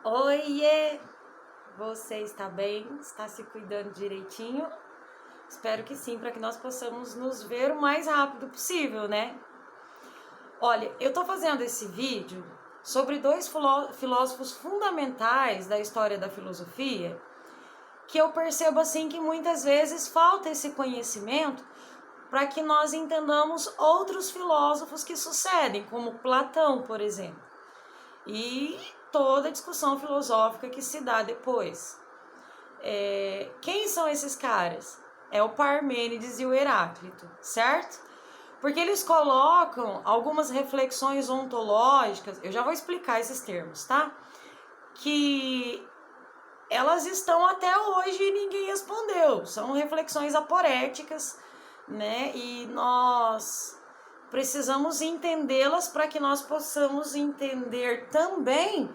Oiê! Você está bem? Está se cuidando direitinho? Espero que sim, para que nós possamos nos ver o mais rápido possível, né? Olha, eu tô fazendo esse vídeo sobre dois filósofos fundamentais da história da filosofia, que eu percebo assim que muitas vezes falta esse conhecimento para que nós entendamos outros filósofos que sucedem, como Platão, por exemplo, e toda a discussão filosófica que se dá depois. Quem são esses caras? É o Parmênides e o Heráclito, certo? Porque eles colocam algumas reflexões ontológicas, eu já vou explicar esses termos, tá? Que elas estão até hoje e ninguém respondeu. São reflexões aporéticas, né? E nós precisamos entendê-las para que nós possamos entender também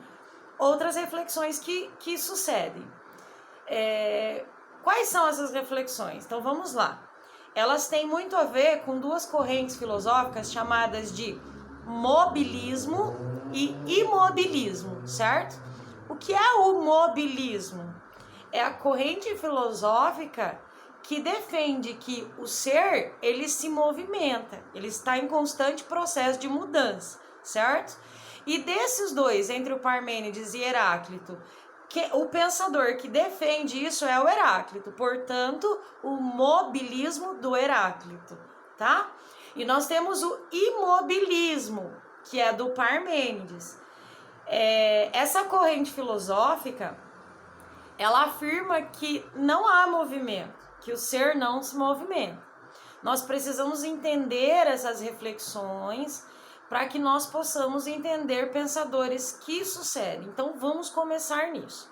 outras reflexões que sucedem. Quais são essas reflexões? Então vamos lá. Elas têm muito a ver com duas correntes filosóficas chamadas de mobilismo e imobilismo, certo? O que é o mobilismo? É a corrente filosófica que defende que o ser, ele se movimenta, ele está em constante processo de mudança, certo? E desses dois, entre o Parmênides e Heráclito, o pensador que defende isso é o Heráclito, portanto, o mobilismo do Heráclito, tá? E nós temos o imobilismo, que é do Parmênides. Essa corrente filosófica, ela afirma que não há movimento, que o ser não se movimenta. Nós precisamos entender essas reflexões para que nós possamos entender pensadores que sucedem. Então vamos começar nisso.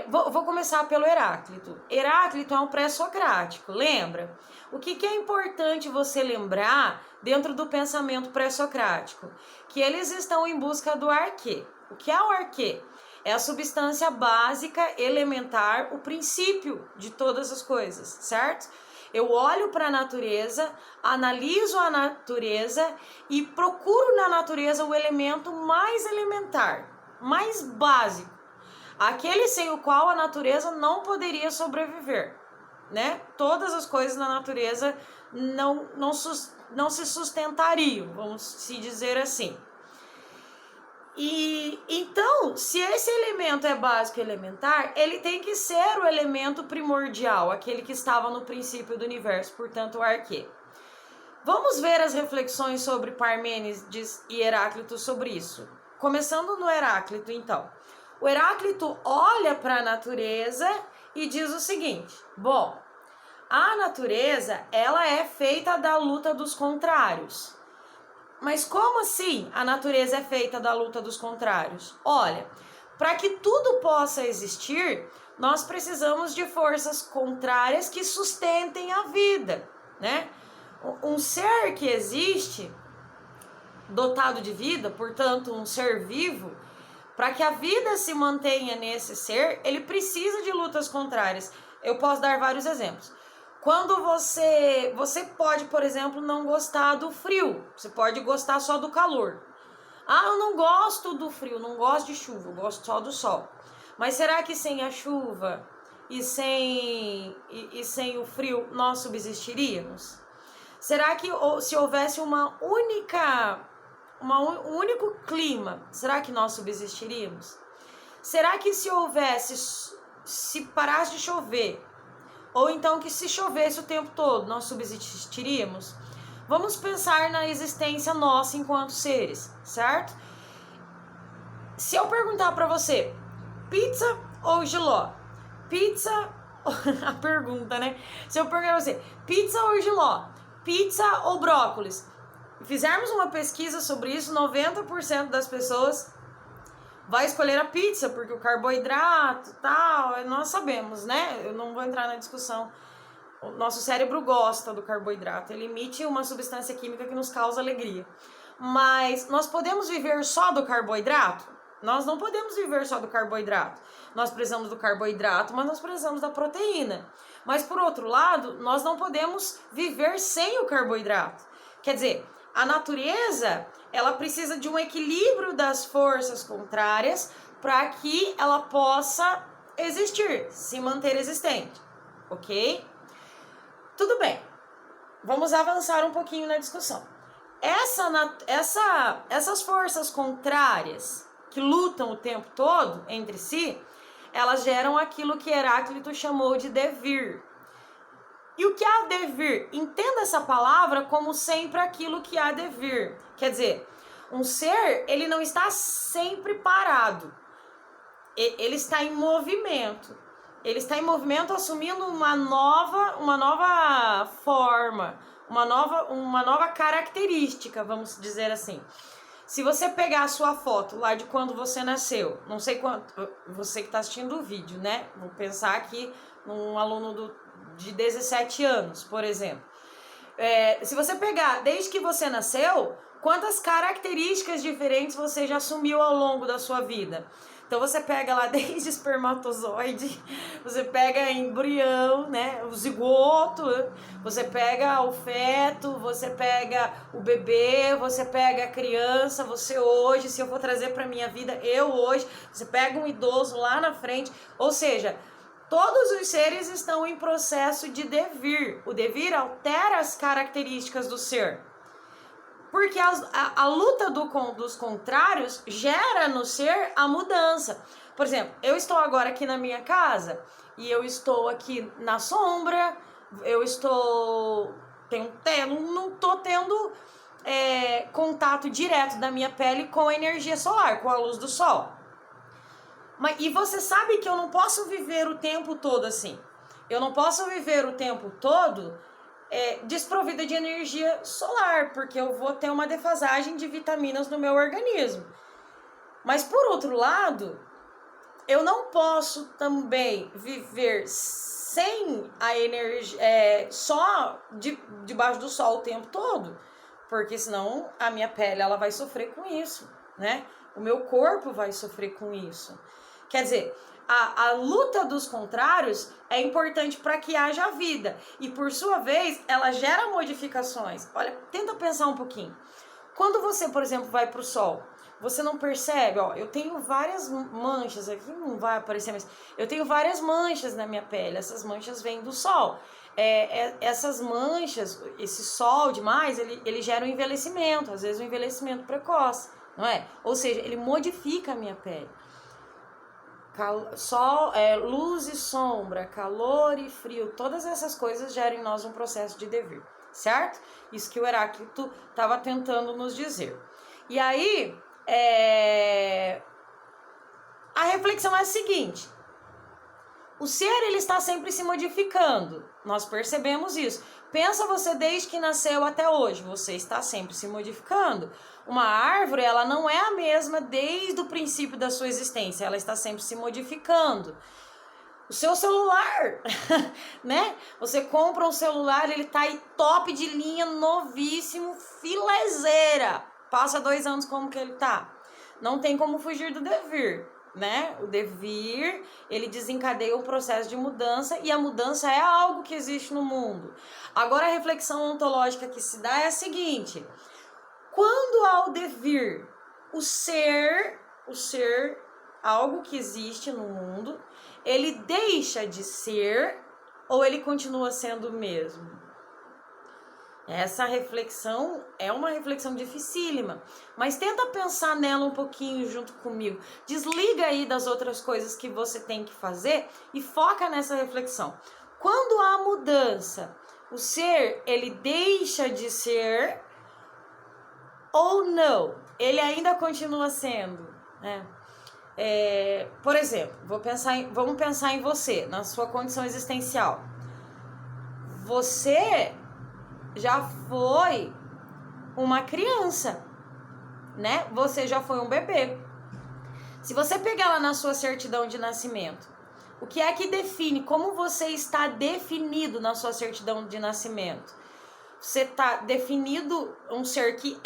Vou começar pelo Heráclito. Heráclito é um pré-socrático, lembra? O que é importante você lembrar dentro do pensamento pré-socrático? Que eles estão em busca do arquê. O que é o arquê? É a substância básica, elementar, o princípio de todas as coisas, certo? Eu olho para a natureza, analiso a natureza e procuro na natureza o elemento mais elementar, mais básico, aquele sem o qual a natureza não poderia sobreviver, né? Todas as coisas na natureza não se sustentariam, vamos se dizer assim. E então, se esse elemento é básico e elementar, ele tem que ser o elemento primordial, aquele que estava no princípio do universo, portanto, o arquê. Vamos ver as reflexões sobre Parmênides e Heráclito sobre isso. Começando no Heráclito, então. O Heráclito olha para a natureza e diz o seguinte: bom, a natureza, ela é feita da luta dos contrários. Mas como assim a natureza é feita da luta dos contrários? Olha, para que tudo possa existir, nós precisamos de forças contrárias que sustentem a vida, né? Um ser que existe, dotado de vida, portanto, um ser vivo, para que a vida se mantenha nesse ser, ele precisa de lutas contrárias. Eu posso dar vários exemplos. Quando você pode, por exemplo, não gostar do frio, você pode gostar só do calor. Ah, eu não gosto do frio, não gosto de chuva, eu gosto só do sol. Mas será que sem a chuva e sem o frio nós subsistiríamos? Será que se houvesse um único clima, será que nós subsistiríamos? Será que se parasse de chover, ou então que se chovesse o tempo todo, nós subsistiríamos? Vamos pensar na existência nossa enquanto seres, certo? Se eu perguntar para você, pizza ou jiló? Pizza, a pergunta, né? Se eu perguntar pra você, pizza ou jiló? Pizza ou brócolis? Fizermos uma pesquisa sobre isso, 90% das pessoas vai escolher a pizza, porque o carboidrato, tal, nós sabemos, né? Eu não vou entrar na discussão. O nosso cérebro gosta do carboidrato, ele emite uma substância química que nos causa alegria. Mas nós podemos viver só do carboidrato? Nós não podemos viver só do carboidrato. Nós precisamos do carboidrato, mas nós precisamos da proteína. Mas, por outro lado, nós não podemos viver sem o carboidrato. Quer dizer, a natureza, ela precisa de um equilíbrio das forças contrárias para que ela possa existir, se manter existente, ok? Tudo bem, vamos avançar um pouquinho na discussão. Essas forças contrárias que lutam o tempo todo entre si, elas geram aquilo que Heráclito chamou de devir. E o que há de vir? Entenda essa palavra como sempre aquilo que há de vir. Quer dizer, um ser, ele não está sempre parado. Ele está em movimento. Ele está em movimento assumindo uma nova forma, uma nova característica, vamos dizer assim. Se você pegar a sua foto lá de quando você nasceu, não sei quanto, você que está assistindo o vídeo, né? Vou pensar aqui num aluno de 17 anos, por exemplo. Se você pegar desde que você nasceu, quantas características diferentes você já assumiu ao longo da sua vida? Então você pega lá desde espermatozoide, você pega embrião, né, o zigoto, você pega o feto, você pega o bebê, você pega a criança, você hoje, se eu for trazer para minha vida, eu hoje, você pega um idoso lá na frente, ou seja, todos os seres estão em processo de devir. O devir altera as características do ser. Porque a luta dos contrários gera no ser a mudança. Por exemplo, eu estou agora aqui na minha casa e eu estou aqui na sombra, não estou tendo contato direto da minha pele com a energia solar, com a luz do sol. E você sabe que eu não posso viver o tempo todo assim. Eu não posso viver o tempo todo desprovida de energia solar, porque eu vou ter uma defasagem de vitaminas no meu organismo. Mas por outro lado, eu não posso também viver sem a energia, só debaixo do sol o tempo todo, porque senão a minha pele ela vai sofrer com isso, né? O meu corpo vai sofrer com isso. Quer dizer, a luta dos contrários é importante para que haja vida. E por sua vez, ela gera modificações. Olha, tenta pensar um pouquinho. Quando você, por exemplo, vai para o sol, você não percebe, ó, eu tenho várias manchas, aqui não vai aparecer, mas eu tenho várias manchas na minha pele. Essas manchas vêm do sol. Essas manchas, esse sol demais, ele gera um envelhecimento, às vezes um envelhecimento precoce, não é? Ou seja, ele modifica a minha pele. Luz e sombra, calor e frio, todas essas coisas geram em nós um processo de devir, certo? Isso que o Heráclito estava tentando nos dizer. E aí, a reflexão é a seguinte: o ser ele está sempre se modificando, nós percebemos isso. Pensa você desde que nasceu até hoje, você está sempre se modificando. Uma árvore, ela não é a mesma desde o princípio da sua existência, ela está sempre se modificando. O seu celular, né? Você compra um celular, ele tá aí top de linha, novíssimo, filezeira. Passa 2 anos como que ele tá. Não tem como fugir do devir, né? O devir, ele desencadeia um processo de mudança e a mudança é algo que existe no mundo. Agora a reflexão ontológica que se dá é a seguinte: quando há o devir, o ser, algo que existe no mundo, ele deixa de ser ou ele continua sendo o mesmo? Essa reflexão é uma reflexão dificílima, mas tenta pensar nela um pouquinho junto comigo. Desliga aí das outras coisas que você tem que fazer e foca nessa reflexão. Quando há mudança, o ser, ele deixa de ser ou não? Ele ainda continua sendo, né? Por exemplo, vamos pensar em você, na sua condição existencial. Você já foi uma criança, né? Você já foi um bebê. Se você pegar lá na sua certidão de nascimento, o que é que define como você está definido na sua certidão de nascimento? Você está definido um ser que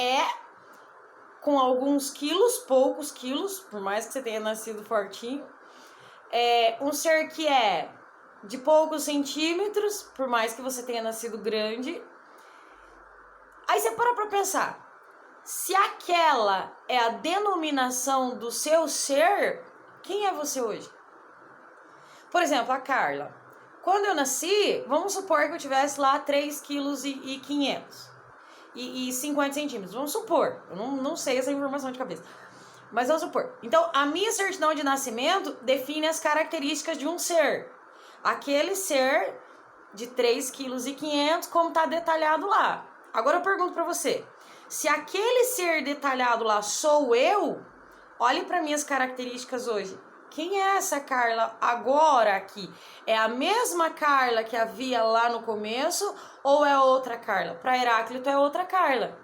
com alguns quilos, poucos quilos, por mais que você tenha nascido fortinho, um ser que é de poucos centímetros, por mais que você tenha nascido grande. Aí você para pensar, se aquela é a denominação do seu ser, Quem é você hoje? Por exemplo, a Carla. Quando eu nasci, vamos supor que eu tivesse lá 3,5 kg e 50 centímetros. Vamos supor. Eu não sei essa informação de cabeça. Mas vamos supor. Então, a minha certidão de nascimento define as características de um ser. Aquele ser de 3,5 kg, como está detalhado lá. Agora eu pergunto para você. Se aquele ser detalhado lá sou eu, olhe para minhas características hoje. Quem é essa Carla agora aqui? É a mesma Carla que havia lá no começo ou é outra Carla? Para Heráclito é outra Carla.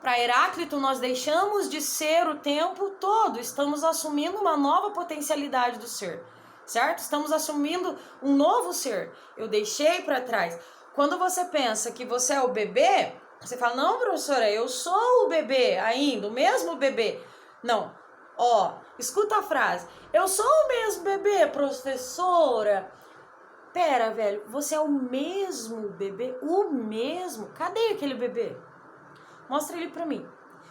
Para Heráclito nós deixamos de ser o tempo todo, estamos assumindo uma nova potencialidade do ser, certo? Estamos assumindo um novo ser. Eu deixei para trás. Quando você pensa que você é o bebê, você fala, não, professora, eu sou o bebê ainda, o mesmo bebê. Não. Ó, escuta a frase. Eu sou o mesmo bebê, professora. Pera, velho, você é o mesmo bebê? O mesmo? Cadê aquele bebê? Mostra ele pra mim.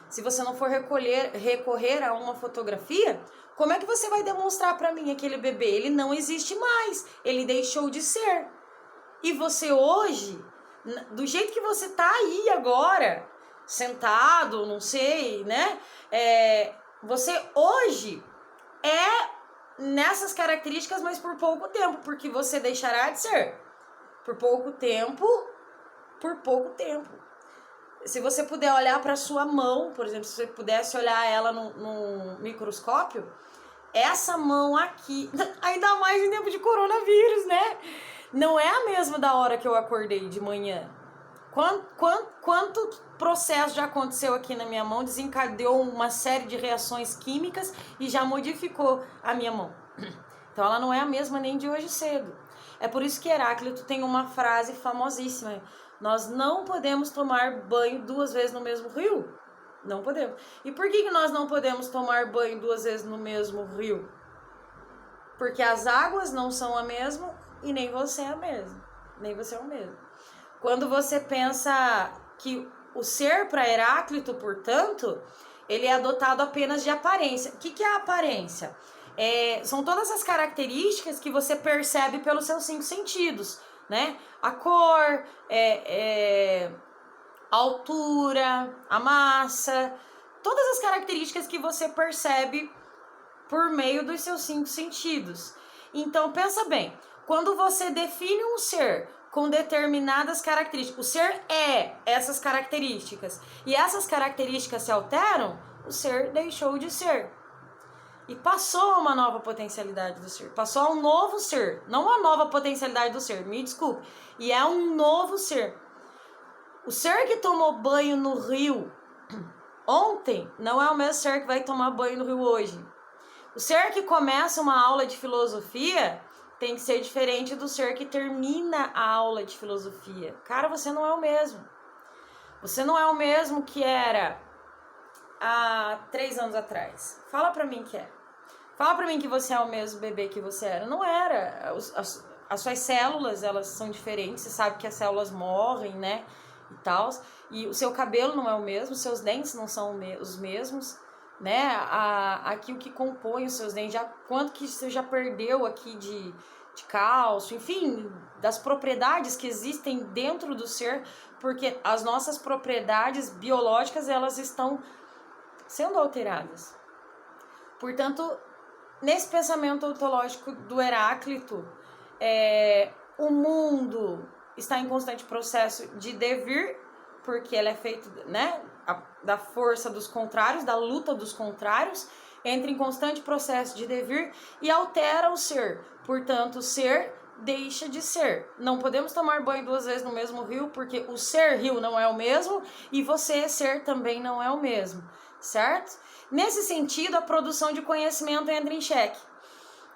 Se você não for recorrer a uma fotografia, como é que você vai demonstrar pra mim aquele bebê? Ele não existe mais. Ele deixou de ser. E você hoje, do jeito que você tá aí agora, sentado, não sei, né? Você hoje é nessas características, mas por pouco tempo, porque você deixará de ser. Por pouco tempo, por pouco tempo. Se você puder olhar para sua mão, por exemplo, se você pudesse olhar ela no microscópio, essa mão aqui, ainda mais em tempo de coronavírus, né? Não é a mesma da hora que eu acordei de manhã. Quanto processo já aconteceu aqui na minha mão, desencadeou uma série de reações químicas e já modificou a minha mão. Então ela não é a mesma nem de hoje cedo. É por isso que Heráclito tem uma frase famosíssima. Nós não podemos tomar banho 2 vezes no mesmo rio. Não podemos. E por que nós não podemos tomar banho 2 vezes no mesmo rio? Porque as águas não são a mesma e nem você é a mesma. Nem você é o mesmo. Quando você pensa que o ser para Heráclito, portanto, ele é adotado apenas de aparência. O que é a aparência? São todas as características que você percebe pelos seus 5 sentidos, né? A cor, a altura, a massa, todas as características que você percebe por meio dos seus 5 sentidos. Então, pensa bem, quando você define um ser com determinadas características, o ser é essas características, e essas características se alteram, o ser deixou de ser. E passou a uma nova potencialidade do ser, passou a um novo ser, não uma nova potencialidade do ser, me desculpe, e é um novo ser. O ser que tomou banho no rio ontem não é o mesmo ser que vai tomar banho no rio hoje. O ser que começa uma aula de filosofia tem que ser diferente do ser que termina a aula de filosofia. Cara, você não é o mesmo. Você não é o mesmo que era há 3 anos atrás. Fala pra mim que é. Fala pra mim que você é o mesmo bebê que você era. Não era. As suas células, elas são diferentes. Você sabe que as células morrem, né? E tal. E o seu cabelo não é o mesmo. Os seus dentes não são os mesmos, né? Aqui o que compõe os seus dentes. Quanto que você já perdeu aqui de cálcio. Enfim, das propriedades que existem dentro do ser. Porque as nossas propriedades biológicas, elas estão sendo alteradas. Portanto, nesse pensamento ontológico do Heráclito, o mundo está em constante processo de devir, porque ele é feito, né, da força dos contrários, da luta dos contrários, entra em constante processo de devir e altera o ser. Portanto, o ser deixa de ser. Não podemos tomar banho 2 vezes no mesmo rio, porque o ser rio não é o mesmo e você ser também não é o mesmo, certo? Nesse sentido, a produção de conhecimento entra em xeque.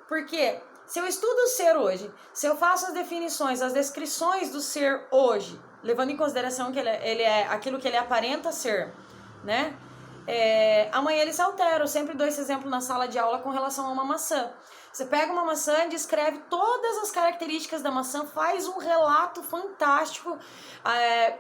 Porque se eu estudo o ser hoje, se eu faço as definições, as descrições do ser hoje, levando em consideração que ele é aquilo que ele aparenta ser, né? Amanhã ele se altera. Eu sempre dou esse exemplo na sala de aula com relação a uma maçã. Você pega uma maçã, descreve todas as características da maçã, faz um relato fantástico,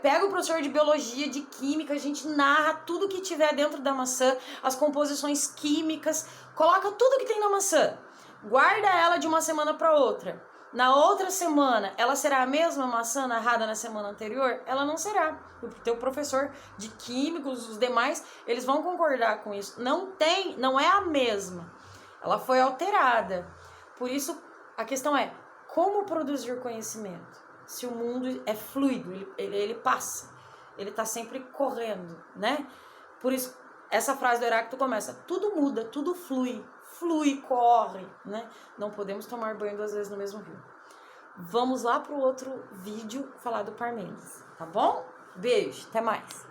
pega o professor de biologia, de química, a gente narra tudo que tiver dentro da maçã, as composições químicas, coloca tudo que tem na maçã, guarda ela de uma semana para outra. Na outra semana, ela será a mesma maçã narrada na semana anterior? Ela não será. O teu professor de químicos, os demais, eles vão concordar com isso. Não é a mesma. Ela foi alterada. Por isso, a questão é como produzir conhecimento? Se o mundo é fluido, ele passa, ele está sempre correndo, né? Por isso, essa frase do Heráclito começa: tudo muda, tudo flui, corre, né? Não podemos tomar banho 2 vezes no mesmo rio. Vamos lá para o outro vídeo falar do Parmênides, tá bom? Beijo, até mais!